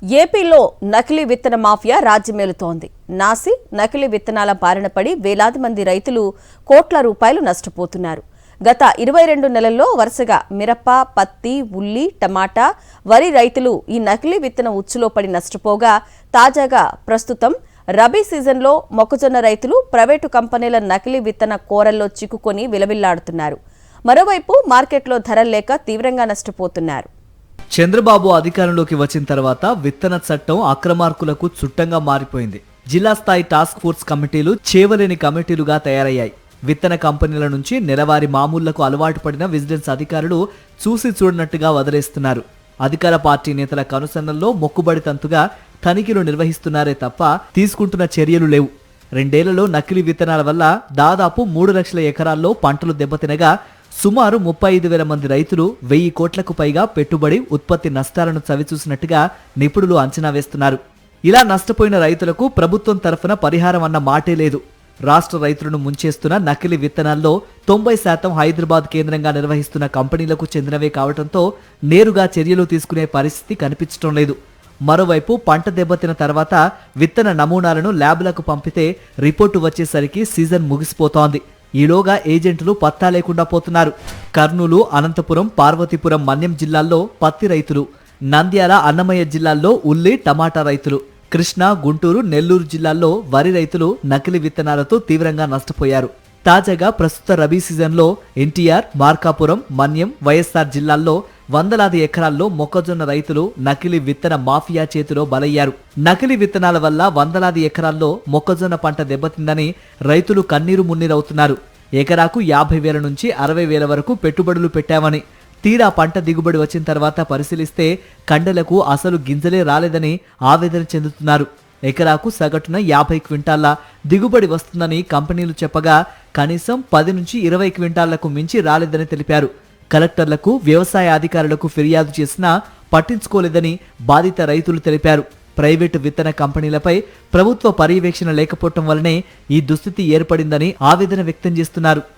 ఏపీలో నకిలీ విత్తన మాఫియా రాజ్యమేలుతోంది. నాసి నకిలీ విత్తనాల బారిన పడి వేలాది మంది రైతులు కోట్ల రూపాయలు నష్టపోతున్నారు. గత 22 నెలల్లో వరుసగా మిరప, పత్తి, ఉల్లి, టమాటా, వరి రైతులు ఈ నకిలీ విత్తన ఉచ్చులో పడి నష్టపోగా తాజాగా ప్రస్తుతం రబీ సీజన్లో మొక్కజొన్న రైతులు ప్రైవేటు కంపెనీల నకిలీ విత్తన కోరల్లో చిక్కుకొని విలవిల్లాడుతున్నారు. మరోవైపు మార్కెట్లో ధరలు లేక తీవ్రంగా నష్టపోతున్నారు. చంద్రబాబు అధికారంలోకి వచ్చిన తర్వాత విత్తన చట్టం అక్రమార్కులకు చుట్టంగా మారిపోయింది. జిల్లా స్థాయి టాస్క్ ఫోర్స్ కమిటీలు చేవలేని కమిటీలుగా తయారయ్యాయి. విత్తన కంపెనీల నుంచి నెలవారీ మామూళ్లకు అలవాటు పడిన విజిలెన్స్ అధికారులు చూసి చూడనట్టుగా వదిలేస్తున్నారు. అధికార పార్టీ నేతల కనుసన్నల్లో మొక్కుబడి తంతుగా తనిఖీలు నిర్వహిస్తున్నారే తప్ప తీసుకుంటున్న చర్యలు లేవు. 2 ఏళ్లలో నకిలీ విత్తనాల వల్ల దాదాపు 3 లక్షల ఎకరాల్లో పంటలు దెబ్బతినగా సుమారు 35,000 మంది రైతులు 1000 కోట్లకు పైగా పెట్టుబడి ఉత్పత్తి నష్టాలను చవిచూసినట్టుగా నిపుణులు అంచనా వేస్తున్నారు. ఇలా నష్టపోయిన రైతులకు ప్రభుత్వం తరఫున పరిహారం అన్న మాటే లేదు. రాష్ట్ర రైతులను ముంచేస్తున్న నకిలీ విత్తనాల్లో 90% హైదరాబాద్ కేంద్రంగా నిర్వహిస్తున్న కంపెనీలకు చెందినవే కావడంతో నేరుగా చర్యలు తీసుకునే పరిస్థితి కనిపించడం లేదు. మరోవైపు పంట దెబ్బతిన తర్వాత విత్తన నమూనాలను ల్యాబ్లకు పంపితే రిపోర్టు వచ్చేసరికి సీజన్ ముగిసిపోతోంది. ఈలోగా ఏజెంట్లు పత్తా లేకుండా పోతున్నారు. కర్నూలు, అనంతపురం, పార్వతీపురం, మన్యం జిల్లాల్లో పత్తి రైతులు, నంద్యాల, అన్నమయ్య జిల్లాల్లో ఉల్లి, టమాటా రైతులు, కృష్ణా, గుంటూరు, నెల్లూరు జిల్లాల్లో వరి రైతులు నకిలీ విత్తనాలతో తీవ్రంగా నష్టపోయారు. తాజాగా ప్రస్తుత రబీ సీజన్లో ఎన్టీఆర్, మార్కాపురం, మన్యం, వైఎస్ఆర్ జిల్లాల్లో వందలాది ఎకరాల్లో మొక్కజొన్న రైతులు నకిలీ విత్తన మాఫియా చేతిలో బలయ్యారు. నకిలీ విత్తనాల వల్ల వందలాది ఎకరాల్లో మొక్కజొన్న పంట దెబ్బతిందని రైతులు కన్నీరు మున్నీరవుతున్నారు. ఎకరాకు 50,000 నుంచి 60,000 వరకు పెట్టుబడులు పెట్టామని, తీరా పంట దిగుబడి వచ్చిన తర్వాత పరిశీలిస్తే కండలకు అసలు గింజలే రాలేదని ఆవేదన చెందుతున్నారు. ఎకరాకు సగటున 50 క్వింటాళ్ల దిగుబడి వస్తుందని కంపెనీలు చెప్పగా కనీసం 10 నుంచి 20 క్వింటాళ్లకు మించి రాలేదని తెలిపారు. కలెక్టర్లకు, వ్యవసాయ అధికారులకు ఫిర్యాదు చేసినా పట్టించుకోలేదని బాధిత రైతులు తెలిపారు. ప్రైవేటు విత్తన కంపెనీలపై ప్రభుత్వ పర్యవేక్షణ లేకపోవటం వల్లనే ఈ దుస్థితి ఏర్పడిందని ఆవేదన వ్యక్తం చేస్తున్నారు.